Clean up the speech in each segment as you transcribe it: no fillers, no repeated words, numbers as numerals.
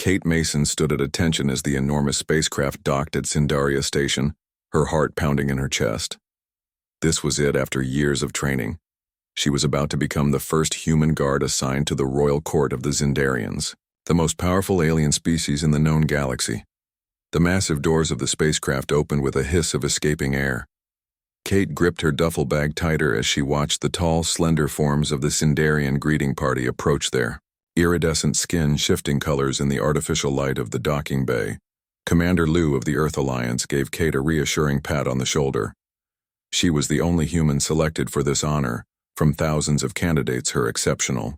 Kate Mason stood at attention as the enormous spacecraft docked at Sindaria Station, her heart pounding in her chest. This was it after years of training. She was about to become the first human guard assigned to the royal court of the Zindarians, the most powerful alien species in the known galaxy. The massive doors of the spacecraft opened with a hiss of escaping air. Kate gripped her duffel bag tighter as she watched the tall, slender forms of the Sindarian greeting party approach their iridescent skin shifting colors in the artificial light of the docking bay. Commander Liu of the Earth Alliance gave Kate a reassuring pat on the shoulder. She was the only human selected for this honor. From thousands of candidates, her exceptional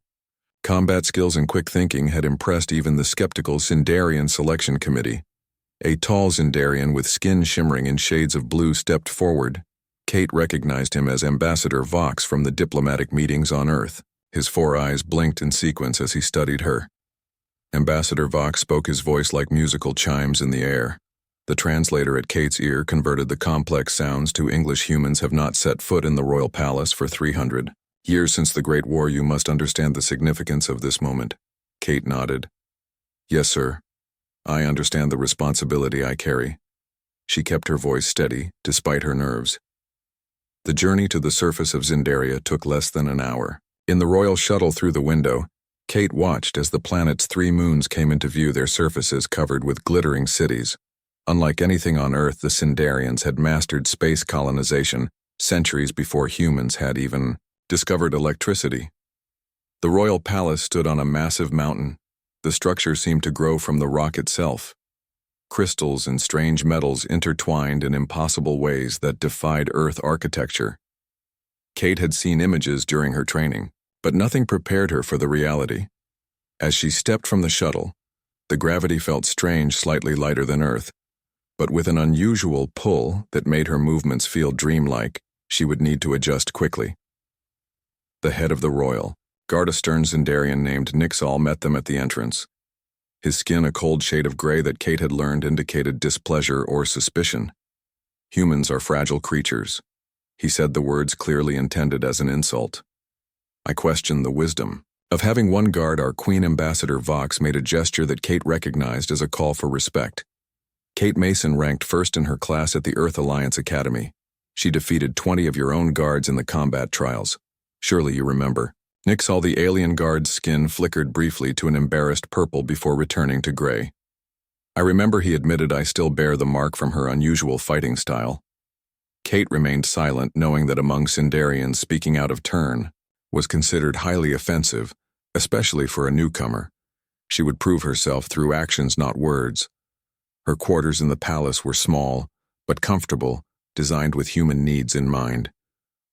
combat skills and quick thinking had impressed even the skeptical Sindarian selection committee. A tall Zindarian with skin shimmering in shades of blue stepped forward. Kate recognized him as Ambassador Vox from the diplomatic meetings on Earth. His 4 eyes blinked in sequence as he studied her. Ambassador Vox spoke, his voice like musical chimes in the air. The translator at Kate's ear converted the complex sounds to English. Humans have not set foot in the royal palace for 300 years since the Great War. You must understand the significance of this moment. Kate nodded. Yes, sir. I understand the responsibility I carry. She kept her voice steady, despite her nerves. The journey to the surface of Zindaria took less than an hour. In the royal shuttle through the window, Kate watched as the planet's 3 moons came into view, their surfaces covered with glittering cities. Unlike anything on Earth, the Sindarians had mastered space colonization centuries before humans had even discovered electricity. The royal palace stood on a massive mountain. The structure seemed to grow from the rock itself. Crystals and strange metals intertwined in impossible ways that defied Earth architecture. Kate had seen images during her training, but nothing prepared her for the reality. As she stepped from the shuttle, the gravity felt strange, slightly lighter than Earth, but with an unusual pull that made her movements feel dreamlike. She would need to adjust quickly. The head of the royal, guard-astern Zindarian named Nixal met them at the entrance. His skin a cold shade of gray that Kate had learned indicated displeasure or suspicion. Humans are fragile creatures. He said the words clearly intended as an insult. I questioned the wisdom of having one guard. Our Queen Ambassador Vox made a gesture that Kate recognized as a call for respect. Kate Mason ranked first in her class at the Earth Alliance Academy. She defeated 20 of your own guards in the combat trials. Surely you remember. Nixal, the alien guard's skin flickered briefly to an embarrassed purple before returning to gray. I remember, he admitted. I still bear the mark from her unusual fighting style. Kate remained silent, knowing that among Sindarians, speaking out of turn was considered highly offensive, especially for a newcomer. She would prove herself through actions, not words. Her quarters in the palace were small, but comfortable, designed with human needs in mind.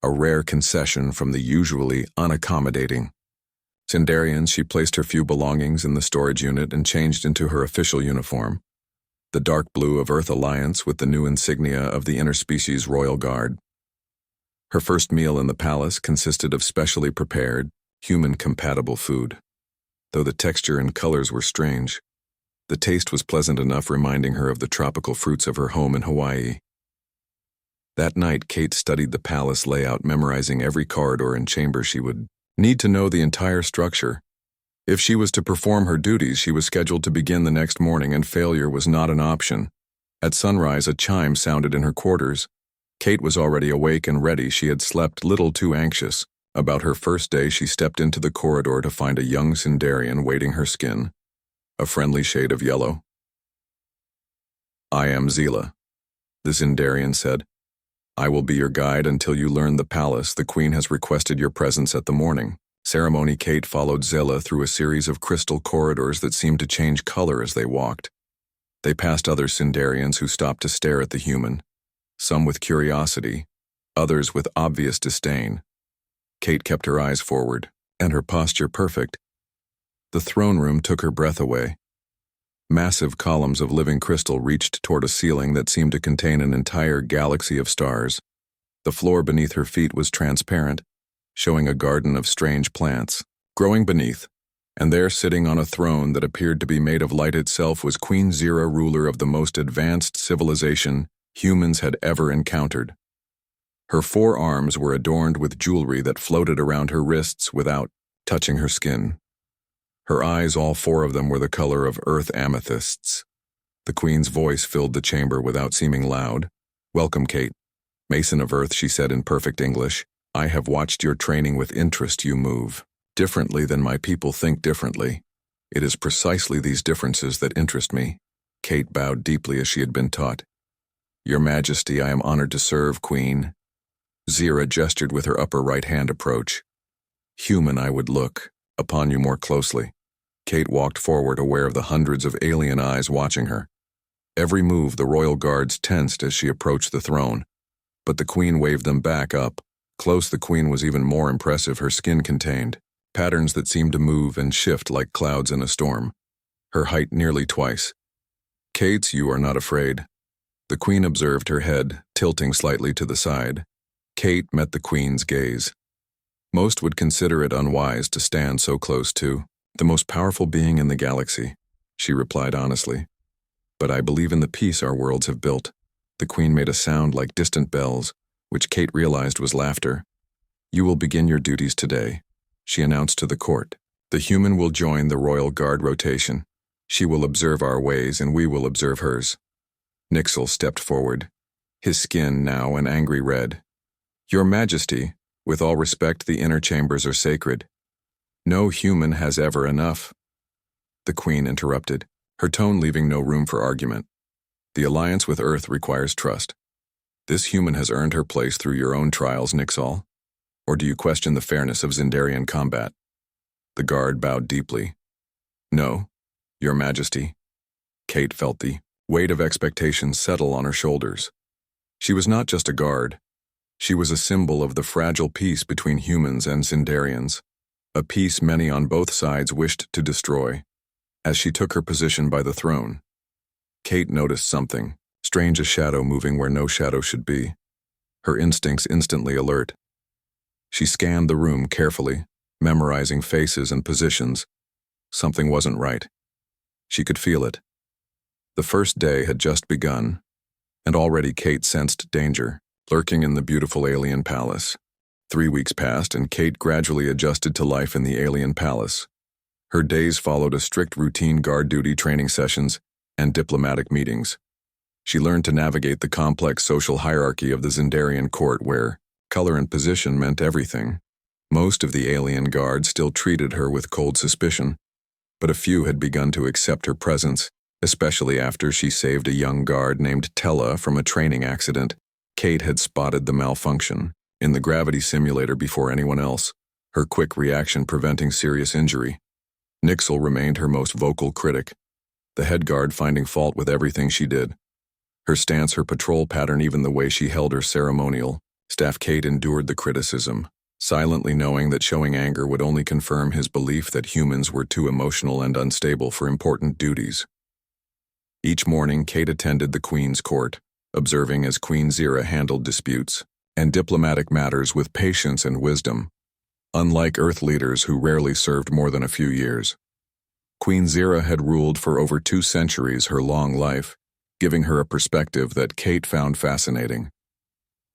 A rare concession from the usually unaccommodating Sindarians. She placed her few belongings in the storage unit and changed into her official uniform, the dark blue of Earth Alliance with the new insignia of the interspecies Royal Guard. Her first meal in the palace consisted of specially prepared, human-compatible food. Though the texture and colors were strange, the taste was pleasant enough, reminding her of the tropical fruits of her home in Hawaii. That night, Kate studied the palace layout, memorizing every corridor and chamber. She would need to know the entire structure. If she was to perform her duties, she was scheduled to begin the next morning, and failure was not an option. At sunrise, a chime sounded in her quarters. Kate was already awake and ready. She had slept little, too anxious. About her first day, she stepped into the corridor to find a young Sindarian waiting, her skin a friendly shade of yellow. I am Zila, the Sindarian said. I will be your guide until you learn the palace. The Queen has requested your presence at the morning ceremony. Kate followed Zila through a series of crystal corridors that seemed to change color as they walked. They passed other Sindarians who stopped to stare at the human, some with curiosity, others with obvious disdain. Kate kept her eyes forward, and her posture perfect. The throne room took her breath away. Massive columns of living crystal reached toward a ceiling that seemed to contain an entire galaxy of stars. The floor beneath her feet was transparent, showing a garden of strange plants growing beneath, and there, sitting on a throne that appeared to be made of light itself, was Queen Zira, ruler of the most advanced civilization humans had ever encountered. Her 4 arms were adorned with jewelry that floated around her wrists without touching her skin. Her eyes, all four of them, were the color of earth amethysts. The Queen's voice filled the chamber without seeming loud. "Welcome, Kate. Mason of Earth," she said in perfect English. "I have watched your training with interest. You move differently than my people think differently. It is precisely these differences that interest me." Kate bowed deeply as she had been taught. "Your Majesty, I am honored to serve, Queen." Zira gestured with her upper right hand. "Approach. Human, I would look upon you more closely." Kate walked forward, aware of the hundreds of alien eyes watching her. Every move, the royal guards tensed as she approached the throne, but the Queen waved them back up. Close, the Queen was even more impressive. Her skin contained patterns that seemed to move and shift like clouds in a storm. Her height nearly twice. "Kate, you are not afraid." The Queen observed, her head tilting slightly to the side. Kate met the Queen's gaze. Most would consider it unwise to stand so close to the most powerful being in the galaxy, she replied honestly. "But I believe in the peace our worlds have built." The Queen made a sound like distant bells, which Kate realized was laughter. "You will begin your duties today," she announced to the court. "The human will join the royal guard rotation. She will observe our ways and we will observe hers." Nixel stepped forward, his skin now an angry red. "Your Majesty, with all respect, the inner chambers are sacred. No human has ever enough." The Queen interrupted, her tone leaving no room for argument. "The alliance with Earth requires trust. This human has earned her place through your own trials, Nixal. Or do you question the fairness of Zindarian combat?" The guard bowed deeply. "No, Your Majesty." Kate felt the weight of expectation settle on her shoulders. She was not just a guard. She was a symbol of the fragile peace between humans and Zindarians, a peace many on both sides wished to destroy. As she took her position by the throne, Kate noticed something, strange, a shadow moving where no shadow should be. Her instincts instantly alert. She scanned the room carefully, memorizing faces and positions. Something wasn't right. She could feel it. The first day had just begun, and already Kate sensed danger, lurking in the beautiful alien palace. 3 weeks passed, and Kate gradually adjusted to life in the alien palace. Her days followed a strict routine guard duty, training sessions, and diplomatic meetings. She learned to navigate the complex social hierarchy of the Zindarian court, where color and position meant everything. Most of the alien guards still treated her with cold suspicion, but a few had begun to accept her presence, especially after she saved a young guard named Tella from a training accident. Kate had spotted the malfunction in the gravity simulator before anyone else, her quick reaction preventing serious injury. Nixel remained her most vocal critic, the head guard finding fault with everything she did. Her stance, her patrol pattern, even the way she held her ceremonial staff. Kate endured the criticism, silently knowing that showing anger would only confirm his belief that humans were too emotional and unstable for important duties. Each morning, Kate attended the Queen's court, observing as Queen Zira handled disputes and diplomatic matters with patience and wisdom, unlike Earth leaders who rarely served more than a few years. Queen Zira had ruled for over 2 centuries, her long life, giving her a perspective that Kate found fascinating.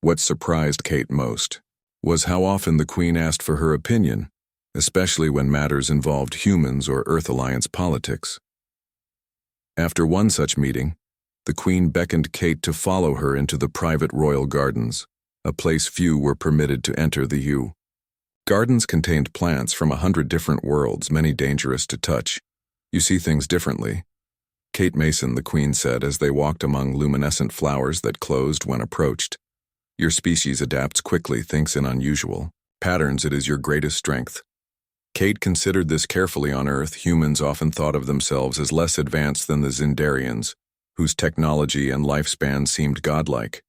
What surprised Kate most was how often the Queen asked for her opinion, especially when matters involved humans or Earth Alliance politics. After one such meeting, the Queen beckoned Kate to follow her into the private royal gardens, a place few were permitted to enter. The gardens contained plants from 100 different worlds, many dangerous to touch. "You see things differently," Kate Mason, the Queen said as they walked among luminescent flowers that closed when approached. "Your species adapts quickly, thinks in unusual patterns. It is your greatest strength." Kate considered this carefully. On Earth, humans often thought of themselves as less advanced than the Zindarians, whose technology and lifespan seemed godlike.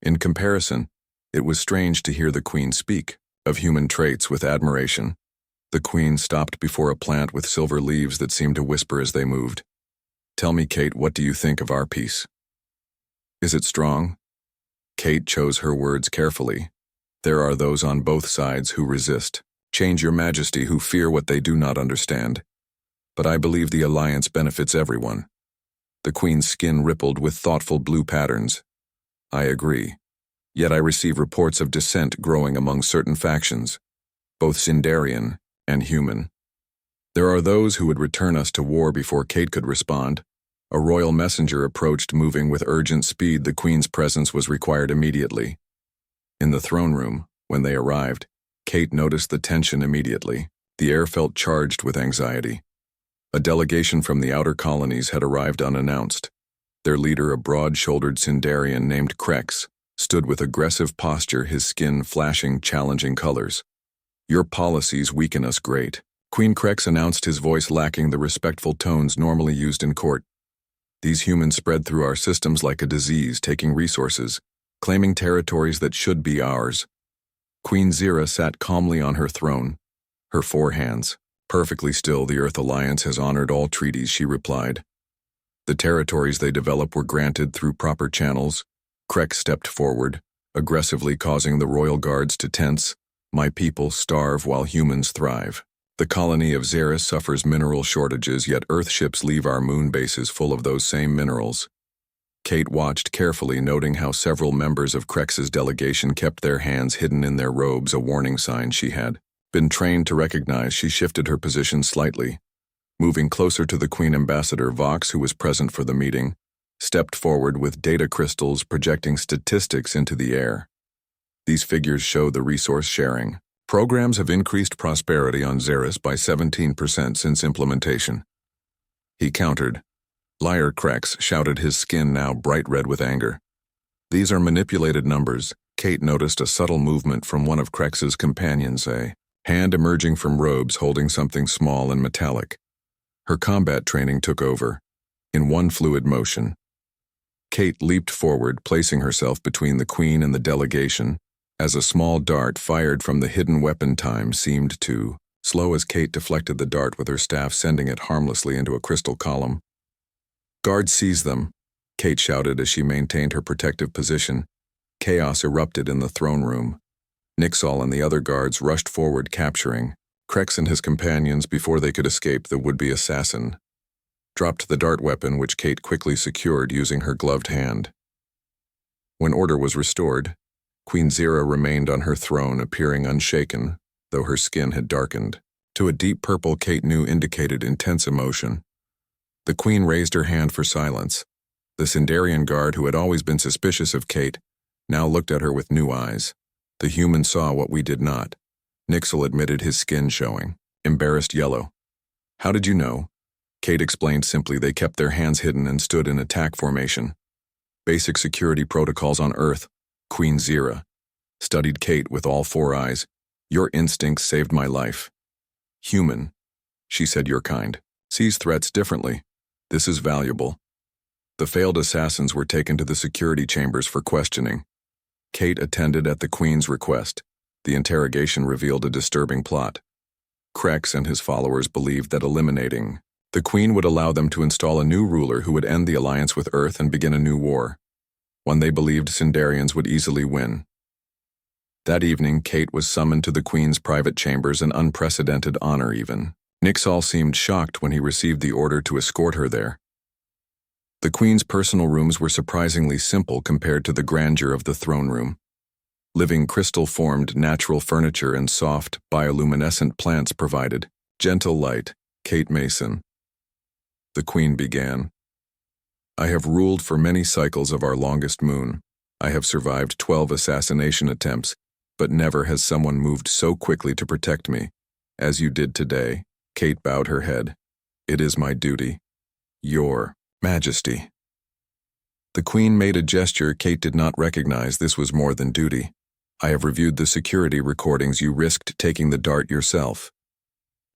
In comparison, it was strange to hear the Queen speak of human traits with admiration. The Queen stopped before a plant with silver leaves that seemed to whisper as they moved. "Tell me, Kate, what do you think of our peace? Is it strong?" Kate chose her words carefully. "There are those on both sides who resist change, Your Majesty, who fear what they do not understand. But I believe the alliance benefits everyone." The Queen's skin rippled with thoughtful blue patterns. "I agree. Yet I receive reports of dissent growing among certain factions, both Zindarian and human. There are those who would return us to war before Kate could respond. A royal messenger approached, moving with urgent speed. The Queen's presence was required immediately. In the throne room, when they arrived, Kate noticed the tension immediately. The air felt charged with anxiety. A delegation from the outer colonies had arrived unannounced. Their leader, a broad-shouldered Sindarian named Krex, stood with aggressive posture, his skin flashing challenging colors. "Your policies weaken us great," Queen Krex announced, his voice lacking the respectful tones normally used in court. "These humans spread through our systems like a disease, taking resources, claiming territories that should be ours." Queen Zira sat calmly on her throne, her four hands perfectly still. "The Earth Alliance has honored all treaties," she replied. "The territories they develop were granted through proper channels." Krex stepped forward, aggressively causing the royal guards to tense. "My people starve while humans thrive. The colony of Xeris suffers mineral shortages, yet Earth ships leave our moon bases full of those same minerals." Kate watched carefully, noting how several members of Krex's delegation kept their hands hidden in their robes, a warning sign she had been trained to recognize. She shifted her position slightly. Moving closer to the Queen, Ambassador Vox, who was present for the meeting, stepped forward with data crystals projecting statistics into the air. These figures show the resource sharing. Programs have increased prosperity on Xeris by 17% since implementation. He countered. Liar, Krex shouted, his skin now bright red with anger. "These are manipulated numbers." Kate noticed a subtle movement from one of Krex's companions, a hand emerging from robes holding something small and metallic. Her combat training took over. In one fluid motion, Kate leaped forward, placing herself between the Queen and the delegation, as a small dart fired from the hidden weapon time seemed to slow as Kate deflected the dart with her staff, sending it harmlessly into a crystal column. "Guards, seize them," Kate shouted as she maintained her protective position. Chaos erupted in the throne room. Nixal and the other guards rushed forward, capturing Krex and his companions before they could escape. The would-be assassin dropped the dart weapon, which Kate quickly secured using her gloved hand. When order was restored, Queen Zira remained on her throne, appearing unshaken, though her skin had darkened to a deep purple Kate knew indicated intense emotion. The Queen raised her hand for silence. The Sindarian guard, who had always been suspicious of Kate, now looked at her with new eyes. "The human saw what we did not," Nixal admitted, his skin showing embarrassed yellow. "How did you know?" Kate explained simply. "They kept their hands hidden and stood in attack formation. Basic security protocols on Earth." Queen Zira studied Kate with all four eyes. "Your instincts saved my life." "Human," she said, "your kind sees threats differently. This is valuable." The failed assassins were taken to the security chambers for questioning. Kate attended at the Queen's request. The interrogation revealed a disturbing plot. Krex and his followers believed that eliminating the Queen would allow them to install a new ruler who would end the alliance with Earth and begin a new war, one they believed Sindarians would easily win. That evening, Kate was summoned to the Queen's private chambers, an unprecedented honor even. Nixal seemed shocked when he received the order to escort her there. The Queen's personal rooms were surprisingly simple compared to the grandeur of the throne room. Living crystal-formed natural furniture and soft, bioluminescent plants provided gentle light. Kate Mason. The Queen began. "I have ruled for many cycles of our longest moon. I have survived 12 assassination attempts, but never has someone moved so quickly to protect me as you did today." Kate bowed her head. "It is my duty. Your Majesty." The Queen made a gesture Kate did not recognize. This was more than duty. "I have reviewed the security recordings. You risked taking the dart yourself."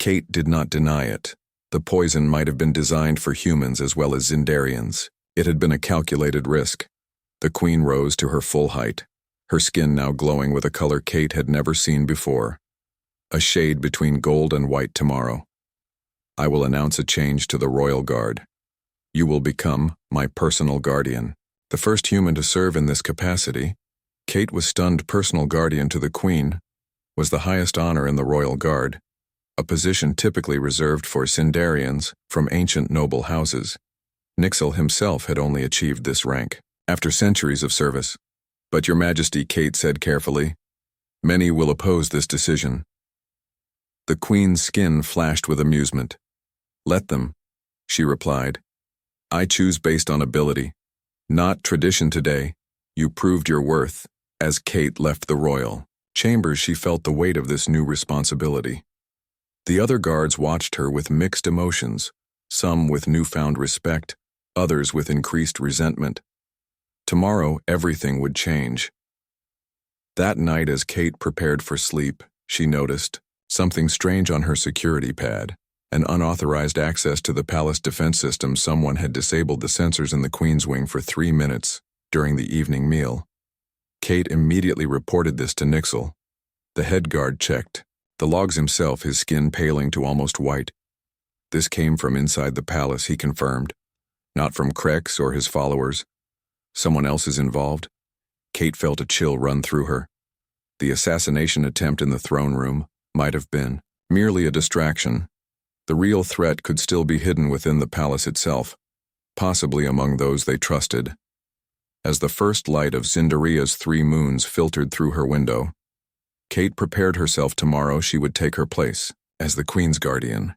Kate did not deny it. The poison might have been designed for humans as well as Xindarians. It had been a calculated risk. The Queen rose to her full height, her skin now glowing with a color Kate had never seen before. "A shade between gold and white tomorrow. I will announce a change to the Royal Guard. You will become my personal guardian." The first human to serve in this capacity, Kate was stunned. Personal guardian to the Queen was the highest honor in the Royal Guard, a position typically reserved for Sindarians from ancient noble houses. Nixal himself had only achieved this rank after centuries of service. "But Your Majesty," Kate said carefully, "many will oppose this decision." The queen's skin flashed with amusement. "Let them," she replied. "I choose based on ability, not tradition today. You proved your worth." As Kate left the royal chambers, she felt the weight of this new responsibility. The other guards watched her with mixed emotions, some with newfound respect, others with increased resentment. Tomorrow, everything would change. That night, as Kate prepared for sleep, she noticed something strange on her security pad. An unauthorized access to the palace defense system. Someone had disabled the sensors in the Queen's Wing for 3 minutes during the evening meal. Kate immediately reported this to Nixel. The head guard checked the logs himself, his skin paling to almost white. This came from inside the palace, he confirmed, not from Krex or his followers. Someone else is involved. Kate felt a chill run through her. The assassination attempt in the throne room might have been merely a distraction. The real threat could still be hidden within the palace itself, possibly among those they trusted. As the first light of Zindaria's 3 moons filtered through her window, Kate prepared herself. Tomorrow she would take her place as the Queen's guardian,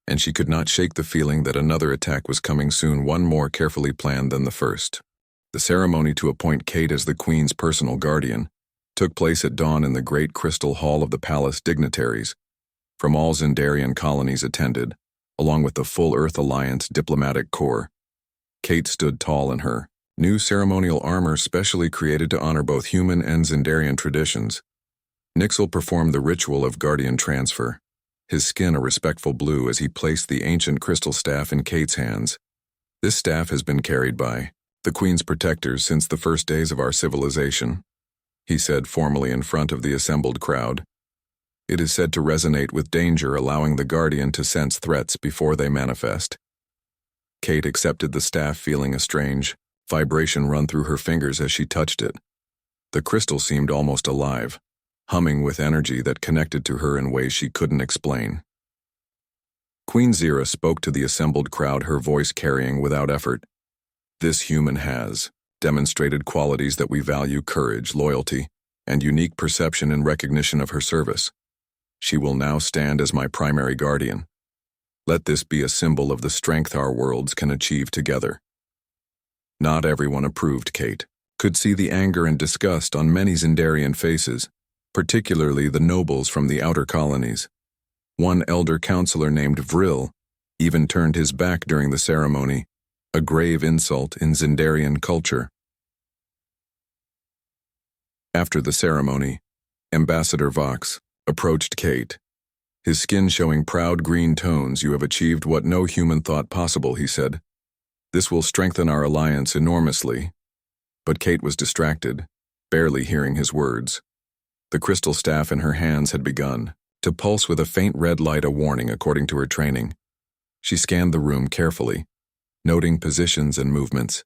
and she could not shake the feeling that another attack was coming soon, one more carefully planned than the first. The ceremony to appoint Kate as the Queen's personal guardian took place at dawn in the great crystal hall of the palace. Dignitaries from all Zindarian colonies attended, along with the full Earth Alliance diplomatic corps. Kate stood tall in her new ceremonial armor specially created to honor both human and Zindarian traditions. Nixel performed the ritual of guardian transfer, his skin a respectful blue as he placed the ancient crystal staff in Kate's hands. "This staff has been carried by the Queen's protectors since the first days of our civilization," he said formally in front of the assembled crowd. "It is said to resonate with danger, allowing the guardian to sense threats before they manifest." Kate accepted the staff, feeling a strange vibration run through her fingers as she touched it. The crystal seemed almost alive, humming with energy that connected to her in ways she couldn't explain. Queen Zira spoke to the assembled crowd, her voice carrying without effort. "This human has demonstrated qualities that we value: courage, loyalty, and unique perception in recognition of her service. She will now stand as my primary guardian. Let this be a symbol of the strength our worlds can achieve together." Not everyone approved. Kate could see the anger and disgust on many Zindarian faces, particularly the nobles from the outer colonies. One elder counselor named Vril even turned his back during the ceremony, a grave insult in Zindarian culture. After the ceremony, Ambassador Vox approached Kate, his skin showing proud green tones. "You have achieved what no human thought possible," he said. "This will strengthen our alliance enormously." But Kate was distracted, barely hearing his words. The crystal staff in her hands had begun to pulse with a faint red light, a warning according to her training. She scanned the room carefully, noting positions and movements.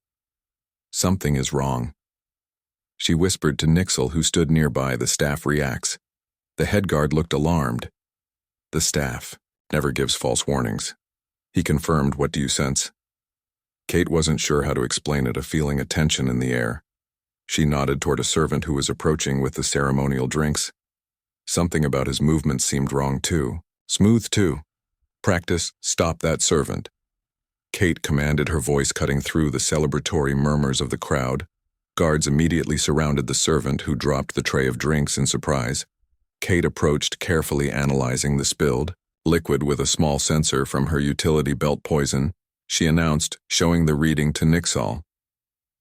"Something is wrong," she whispered to Nixel, who stood nearby. "The staff reacts." The head guard looked alarmed. "The staff never gives false warnings," he confirmed. "What do you sense?" Kate wasn't sure how to explain it, a feeling of tension in the air. She nodded toward a servant who was approaching with the ceremonial drinks. Something about his movements seemed wrong too. Smooth too. "Practice, stop that servant," Kate commanded, her voice cutting through the celebratory murmurs of the crowd. Guards immediately surrounded the servant, who dropped the tray of drinks in surprise. Kate approached, carefully analyzing the spilled liquid with a small sensor from her utility belt. "Poison," she announced, showing the reading to Nixal.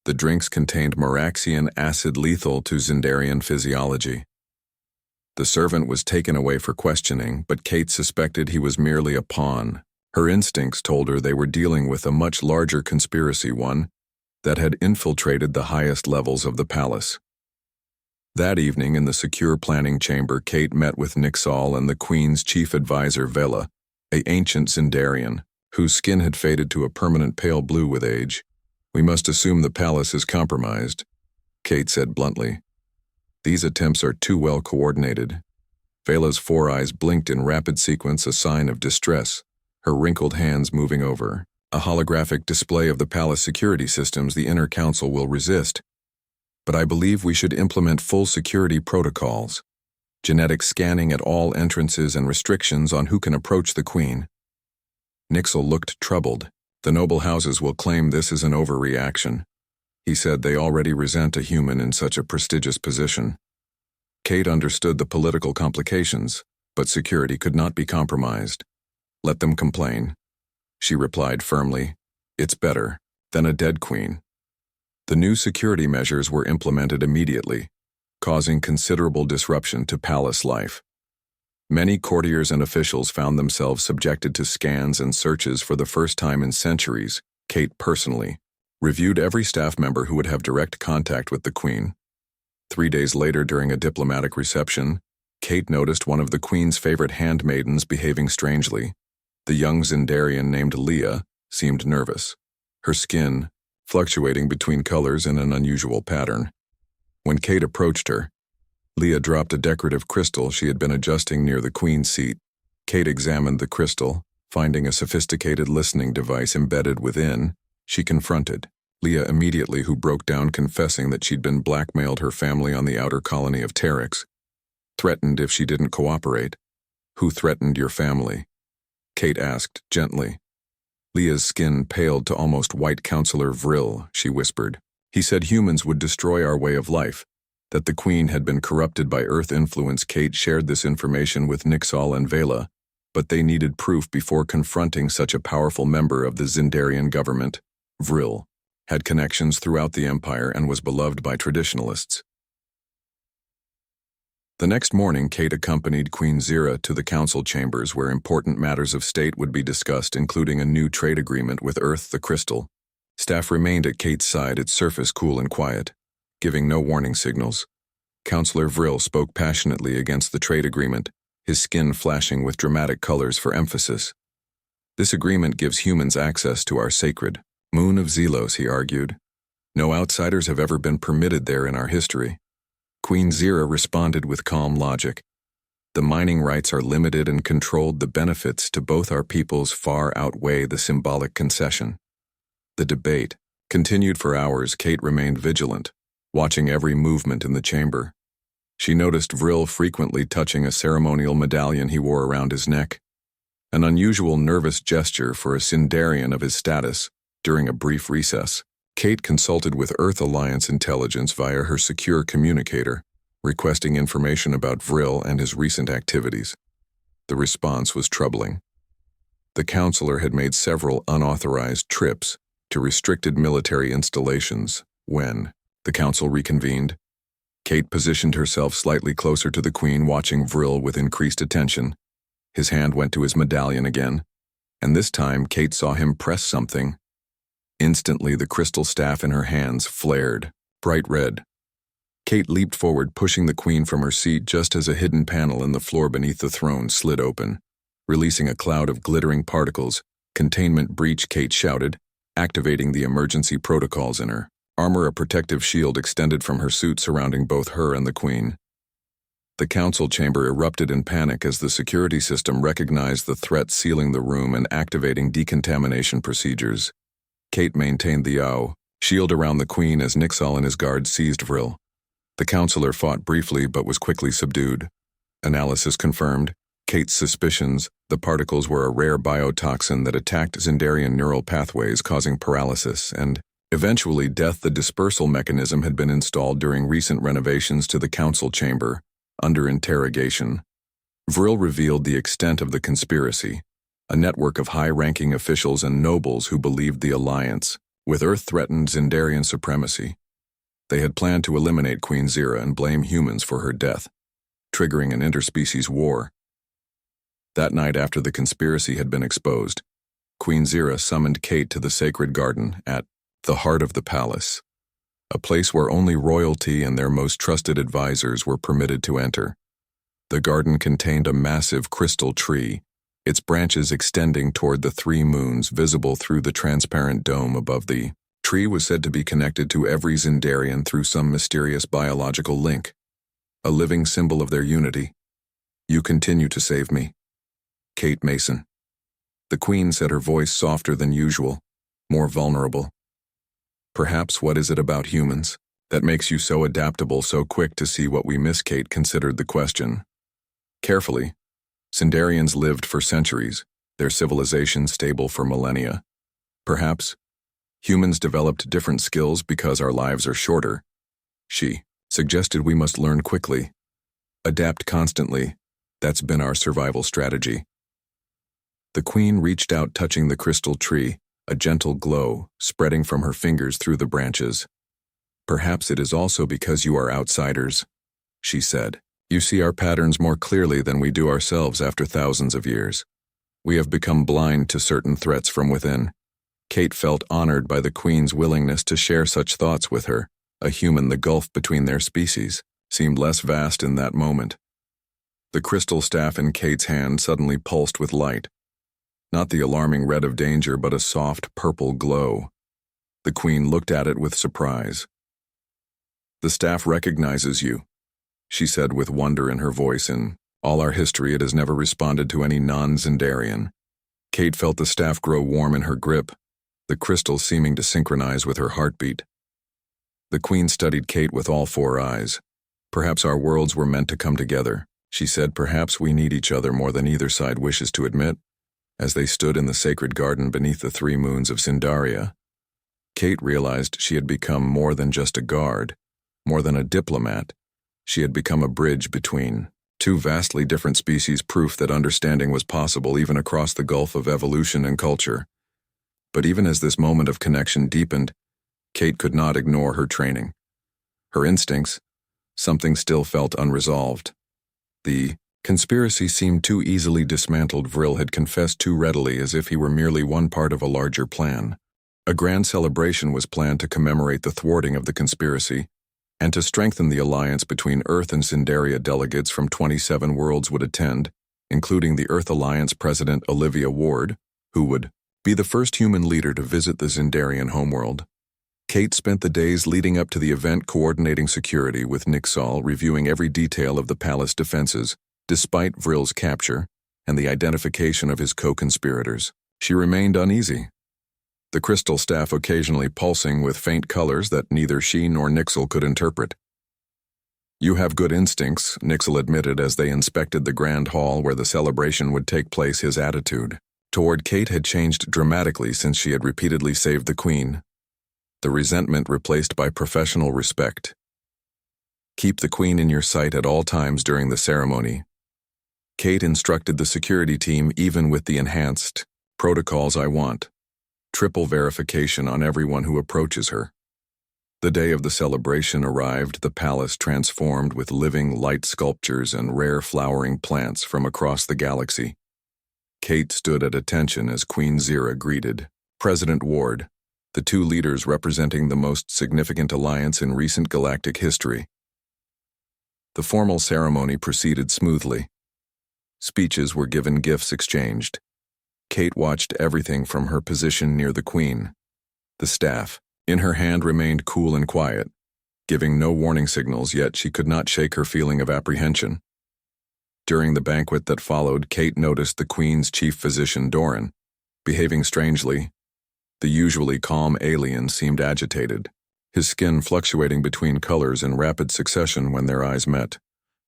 The drinks contained Maraxian acid, lethal to Zindarian physiology. The servant was taken away for questioning, but Kate suspected he was merely a pawn. Her instincts told her they were dealing with a much larger conspiracy, one that had infiltrated the highest levels of the palace. That evening in the secure planning chamber, Kate met with Nixal and the Queen's chief advisor, Vela, an ancient Zindarian, whose skin had faded to a permanent pale blue with age. "We must assume the palace is compromised," Kate said bluntly. "These attempts are too well coordinated." Vela's 4 eyes blinked in rapid sequence, a sign of distress, her wrinkled hands moving over a holographic display of the palace security systems. "The inner council will resist, but I believe we should implement full security protocols." genetic scanning at all entrances and restrictions on who can approach the Queen. Nixel looked troubled. The noble houses will claim this is an overreaction. He said they already resent a human in such a prestigious position. Kate understood the political complications, but security could not be compromised. Let them complain. She replied firmly, "It's better than a dead queen." The new security measures were implemented immediately, causing considerable disruption to palace life. Many courtiers and officials found themselves subjected to scans and searches for the first time in centuries. Kate personally reviewed every staff member who would have direct contact with the Queen. 3 days later, during a diplomatic reception, Kate noticed one of the Queen's favorite handmaidens behaving strangely. The young Zindarian named Leah seemed nervous, her skin fluctuating between colors in an unusual pattern. When Kate approached her, Leah dropped a decorative crystal she had been adjusting near the Queen's seat. Kate examined the crystal, finding a sophisticated listening device embedded within. She confronted Leah immediately, who broke down confessing that she'd been blackmailed her family on the outer colony of Terex. Threatened if she didn't cooperate. "Who threatened your family?" Kate asked gently. Leah's skin paled to almost white. "Counselor Vril," she whispered. "He said humans would destroy our way of life, that the Queen had been corrupted by Earth influence." Kate shared this information with Nixal and Vela, but they needed proof before confronting such a powerful member of the Zindarian government. Vril had connections throughout the Empire and was beloved by traditionalists. The next morning, Kate accompanied Queen Zira to the council chambers where important matters of state would be discussed, including a new trade agreement with Earth the Crystal. Staff remained at Kate's side, its surface cool and quiet, giving no warning signals. Counselor Vril spoke passionately against the trade agreement, his skin flashing with dramatic colors for emphasis. "This agreement gives humans access to our sacred moon of Zelos," he argued. "No outsiders have ever been permitted there in our history." Queen Zira responded with calm logic. "The mining rights are limited and controlled. The benefits to both our peoples far outweigh the symbolic concession." The debate continued for hours. Kate remained vigilant, watching every movement in the chamber. She noticed Vril frequently touching a ceremonial medallion he wore around his neck, an unusual nervous gesture for a Sindarian of his status. During a brief recess, Kate consulted with Earth Alliance intelligence via her secure communicator, requesting information about Vril and his recent activities. The response was troubling. The counselor had made several unauthorized trips to restricted military installations. When the council reconvened, Kate positioned herself slightly closer to the Queen, watching Vril with increased attention. His hand went to his medallion again, and this time Kate saw him press something. Instantly, the crystal staff in her hands flared, bright red. Kate leaped forward, pushing the Queen from her seat just as a hidden panel in the floor beneath the throne slid open, releasing a cloud of glittering particles. "Containment breach," Kate shouted, activating the emergency protocols in her armor. A protective shield extended from her suit, surrounding both her and the Queen. The council chamber erupted in panic as the security system recognized the threat, sealing the room and activating decontamination procedures. Kate maintained the shield around the Queen as Nixal and his guards seized Vril. The counselor fought briefly but was quickly subdued. Analysis confirmed Kate's suspicions. The particles were a rare biotoxin that attacked Zindarian neural pathways, causing paralysis and eventually death. The dispersal mechanism had been installed during recent renovations to the council chamber. Under interrogation, Vril revealed the extent of the conspiracy. A network of high-ranking officials and nobles who believed the alliance with Earth threatened Zindarian supremacy. They had planned to eliminate Queen Zira and blame humans for her death, triggering an interspecies war. That night, after the conspiracy had been exposed, Queen Zira summoned Kate to the sacred garden at the heart of the palace, a place where only royalty and their most trusted advisors were permitted to enter. The garden contained a massive crystal tree, its branches extending toward the 3 moons visible through the transparent dome above. The tree was said to be connected to every Zindarian through some mysterious biological link, a living symbol of their unity. "You continue to save me, Kate Mason." The Queen said, her voice softer than usual, more vulnerable. "Perhaps what is it about humans that makes you so adaptable, so quick to see what we miss?" Kate considered the question. Carefully, Sindarians lived for centuries, their civilization stable for millennia. Perhaps, humans developed different skills because our lives are shorter. She suggested we must learn quickly, adapt constantly. That's been our survival strategy. The queen reached out, touching the crystal tree, a gentle glow spreading from her fingers through the branches. Perhaps it is also because you are outsiders, she said. You see our patterns more clearly than we do ourselves after thousands of years. We have become blind to certain threats from within. Kate felt honored by the queen's willingness to share such thoughts with her. A human, the gulf between their species seemed less vast in that moment. The crystal staff in Kate's hand suddenly pulsed with light. Not the alarming red of danger, but a soft purple glow. The queen looked at it with surprise. The staff recognizes you, she said with wonder in her voice. In all our history, it has never responded to any non-Zindarian. Kate felt the staff grow warm in her grip, the crystal seeming to synchronize with her heartbeat. The queen studied Kate with all four eyes. Perhaps our worlds were meant to come together, she said. Perhaps we need each other more than either side wishes to admit. As they stood in the sacred garden beneath the 3 moons of Sindaria, Kate realized she had become more than just a guard, more than a diplomat. She had become a bridge between 2 vastly different species, proof that understanding was possible even across the gulf of evolution and culture. But even as this moment of connection deepened, Kate could not ignore her training. Her instincts, something still felt unresolved. The conspiracy seemed too easily dismantled. Vril had confessed too readily, as if he were merely one part of a larger plan. A grand celebration was planned to commemorate the thwarting of the conspiracy, and to strengthen the alliance between Earth and Sindaria. Delegates from 27 worlds would attend, including the Earth Alliance President Olivia Ward, who would be the first human leader to visit the Zindarian homeworld. Kate spent the days leading up to the event coordinating security with Nixal, reviewing every detail of the palace defenses. Despite Vril's capture and the identification of his co-conspirators, she remained uneasy, the crystal staff occasionally pulsing with faint colors that neither she nor Nixal could interpret. You have good instincts, Nixal admitted as they inspected the grand hall where the celebration would take place. His attitude toward Kate had changed dramatically since she had repeatedly saved the queen. The resentment replaced by professional respect. Keep the queen in your sight at all times during the ceremony, Kate instructed the security team. Even with the enhanced protocols, I want triple verification on everyone who approaches her. The day of the celebration arrived, the palace transformed with living light sculptures and rare flowering plants from across the galaxy. Kate stood at attention as Queen Zira greeted President Ward, the 2 leaders representing the most significant alliance in recent galactic history. The formal ceremony proceeded smoothly. Speeches were given, gifts exchanged. Kate watched everything from her position near the queen. The staff in her hand remained cool and quiet, giving no warning signals, yet she could not shake her feeling of apprehension. During the banquet that followed, Kate noticed the queen's chief physician, Doran, behaving strangely. The usually calm alien seemed agitated, his skin fluctuating between colors in rapid succession when their eyes met.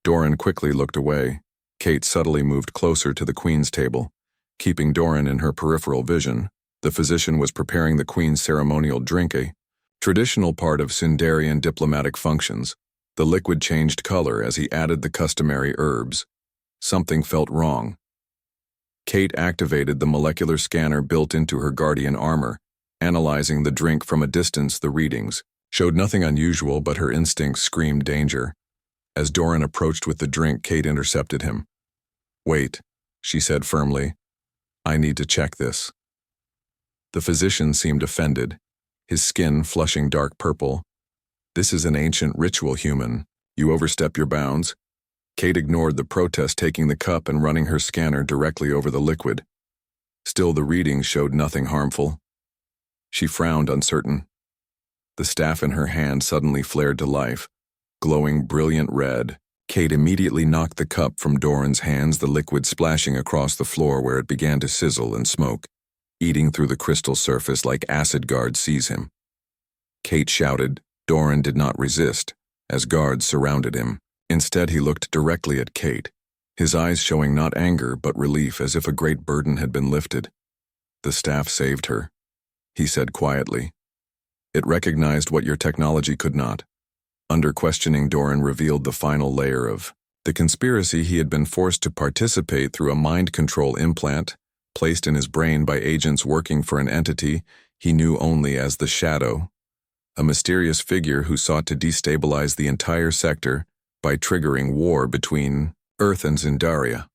Doran quickly looked away. Kate subtly moved closer to the queen's table, keeping Doran in her peripheral vision. The physician was preparing the queen's ceremonial drink, a traditional part of Sindarian diplomatic functions. The liquid changed color as he added the customary herbs. Something felt wrong. Kate activated the molecular scanner built into her guardian armor, analyzing the drink from a distance. The readings showed nothing unusual, but her instincts screamed danger. As Doran approached with the drink, Kate intercepted him. Wait, she said firmly. I need to check this. The physician seemed offended, his skin flushing dark purple. This is an ancient ritual, human. You overstep your bounds. Kate ignored the protest, taking the cup and running her scanner directly over the liquid. Still, the readings showed nothing harmful. She frowned, uncertain. The staff in her hand suddenly flared to life, glowing brilliant red. Kate immediately knocked the cup from Doran's hands, the liquid splashing across the floor where it began to sizzle and smoke, eating through the crystal surface like acid guards seize him. Kate shouted. Doran did not resist, as guards surrounded him. Instead, he looked directly at Kate, his eyes showing not anger but relief, as if a great burden had been lifted. "The staff saved her," he said quietly. "It recognized what your technology could not." Under questioning, Doran revealed the final layer of the conspiracy. He had been forced to participate through a mind control implant placed in his brain by agents working for an entity he knew only as the Shadow, a mysterious figure who sought to destabilize the entire sector by triggering war between Earth and Zendaria.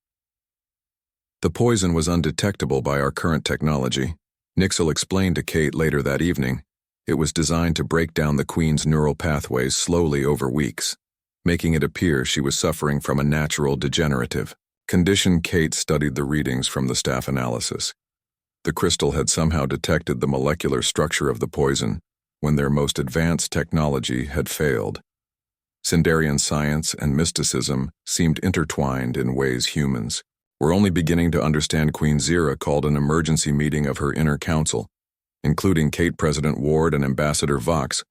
The poison was undetectable by our current technology, Nixel explained to Kate later that evening. It was designed to break down the Queen's neural pathways slowly over weeks, making it appear she was suffering from a natural degenerative condition. Kate studied the readings from the staff analysis. The crystal had somehow detected the molecular structure of the poison when their most advanced technology had failed. Sindarian science and mysticism seemed intertwined in ways humans were only beginning to understand. Queen Zira called an emergency meeting of her inner council, including Kate, President Ward, and Ambassador Vox.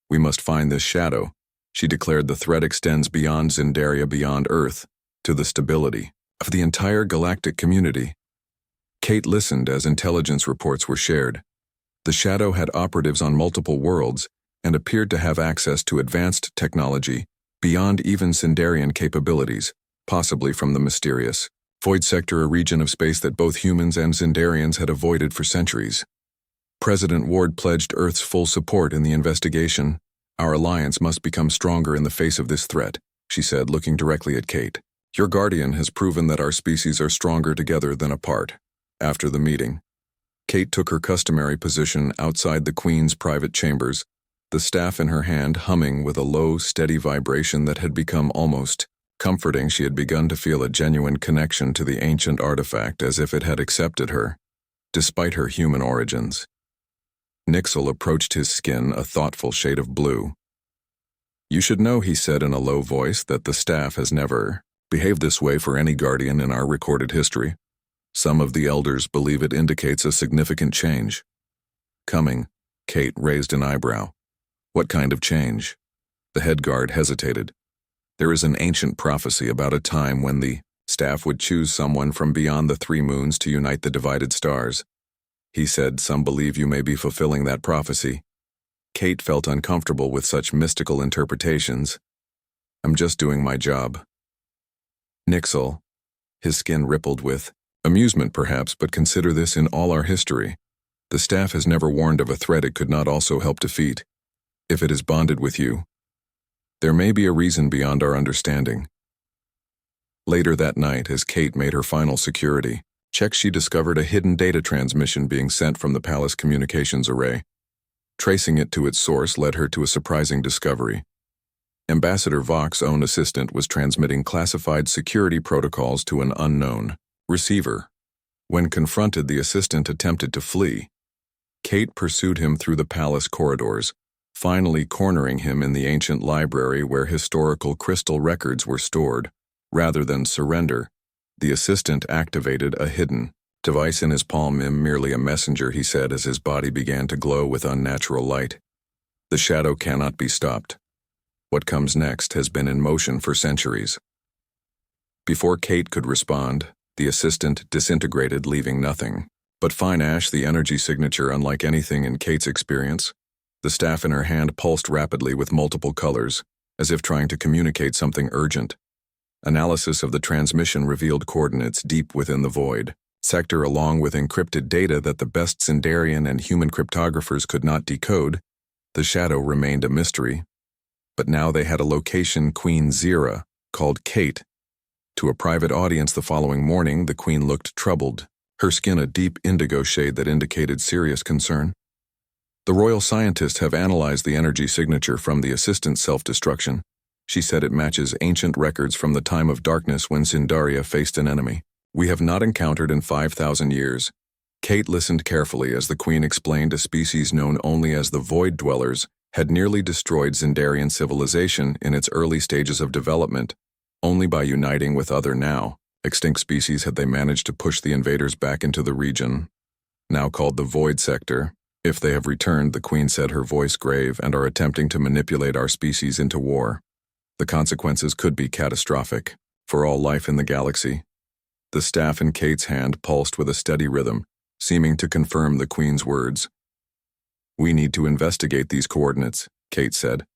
"We must find this Shadow," she declared. "The threat extends beyond Zendaria, beyond Earth, to the stability of the entire galactic community." Kate listened as intelligence reports were shared. The Shadow had operatives on multiple worlds and appeared to have access to advanced technology beyond even Sindarian capabilities, possibly from the mysterious Void Sector, a region of space that both humans and Zendarians had avoided for centuries. President Ward pledged Earth's full support in the investigation. "Our alliance must become stronger in the face of this threat," she said, looking directly at Kate. "Your guardian has proven that our species are stronger together than apart." After the meeting, Kate took her customary position outside the Queen's private chambers, the staff in her hand humming with a low, steady vibration that had become almost comforting. She had begun to feel a genuine connection to the ancient artifact, as if it had accepted her, despite her human origins. Nixel approached his skin a thoughtful shade of blue. "You should know," he said in a low voice, "that the staff has never behaved this way for any guardian in our recorded history. Some of the elders believe it indicates a significant change coming." Kate raised an eyebrow. "What kind of change?" The head guard hesitated. "There is an ancient prophecy about a time when the staff would choose someone from beyond the 3 moons to unite the divided stars," he said. "Some believe you may be fulfilling that prophecy." Kate felt uncomfortable with such mystical interpretations. "I'm just doing my job." Nixel, his skin rippled with amusement perhaps, "but consider this: in all our history, the staff has never warned of a threat it could not also help defeat. If it is bonded with you, there may be a reason beyond our understanding." Later that night, as Kate made her final security check, she discovered a hidden data transmission being sent from the palace communications array. Tracing it to its source led her to a surprising discovery. Ambassador Vox's own assistant was transmitting classified security protocols to an unknown receiver. When confronted, the assistant attempted to flee. Kate pursued him through the palace corridors, finally cornering him in the ancient library where historical crystal records were stored. Rather than surrender, the assistant activated a hidden device in his palm. "I'm merely a messenger," he said as his body began to glow with unnatural light. "The Shadow cannot be stopped. What comes next has been in motion for centuries." Before Kate could respond, the assistant disintegrated, leaving nothing but fine ash, the energy signature unlike anything in Kate's experience. The staff in her hand pulsed rapidly with multiple colors, as if trying to communicate something urgent. Analysis of the transmission revealed coordinates deep within the void sector, along with encrypted data that the best Sindarian and human cryptographers could not decode. The Shadow remained a mystery, but now they had a location. Queen Zira called Kate to a private audience the following morning. The Queen looked troubled, her skin a deep indigo shade that indicated serious concern. "The royal scientists have analyzed the energy signature from the assistant's self-destruction," she said. "It matches ancient records from the time of darkness when Zendaria faced an enemy we have not encountered in 5,000 years. Kate listened carefully as the Queen explained a species known only as the Void Dwellers had nearly destroyed Zendarian civilization in its early stages of development. Only by uniting with other now extinct species had they managed to push the invaders back into the region, now called the Void Sector. If they have returned," the Queen said, her voice grave, "and are attempting to manipulate our species into war, the consequences could be catastrophic. for all life in the galaxy. The staff in Kate's hand pulsed with a steady rhythm, seeming to confirm the Queen's words. "We need to investigate these coordinates," Kate said,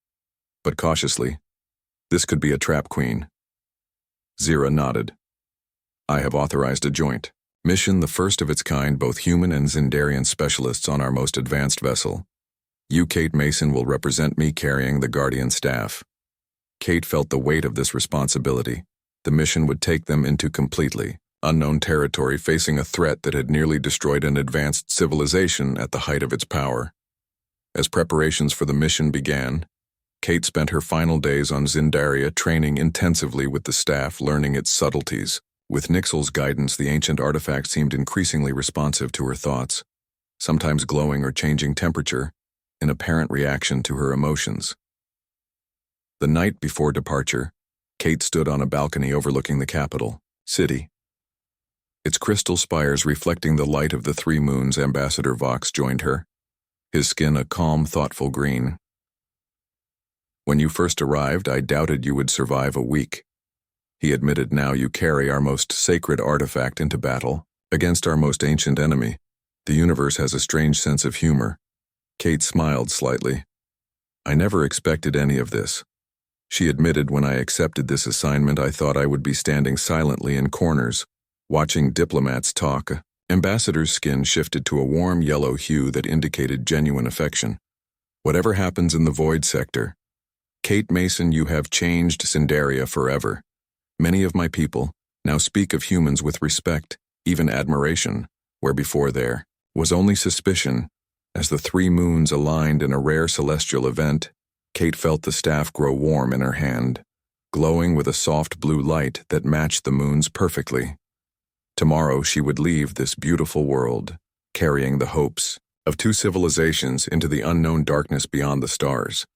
but cautiously. "This could be a trap, Queen." Zira nodded. "I have authorized a joint mission, the first of its kind, both human and Zindarian specialists on our most advanced vessel. You, Kate Mason, will represent me carrying the Guardian staff." Kate felt the weight of this responsibility. The mission would take them into completely unknown territory, facing a threat that had nearly destroyed an advanced civilization at the height of its power. As preparations for the mission began, Kate spent her final days on Zindaria training intensively with the staff, learning its subtleties. With Nixel's guidance, the ancient artifact seemed increasingly responsive to her thoughts, sometimes glowing or changing temperature, in apparent reaction to her emotions. The night before departure, Kate stood on a balcony overlooking the capital city. Its crystal spires reflecting the light of the three moons. Ambassador Vox joined her, his skin a calm, thoughtful green. "When you first arrived, I doubted you would survive a week," he admitted. "Now you carry our most sacred artifact into battle, against our most ancient enemy. The universe has a strange sense of humor." Kate smiled slightly. "I never expected any of this," she admitted. "When I accepted this assignment, I thought I would be standing silently in corners, watching diplomats talk." Ambassador's skin shifted to a warm yellow hue that indicated genuine affection. "Whatever happens in the Void Sector, Kate Mason, you have changed Zindaria forever. Many of my people now speak of humans with respect, even admiration, where before there was only suspicion." As the three moons aligned in a rare celestial event, Kate felt the staff grow warm in her hand, glowing with a soft blue light that matched the moons perfectly. Tomorrow she would leave this beautiful world, carrying the hopes of two civilizations into the unknown darkness beyond the stars.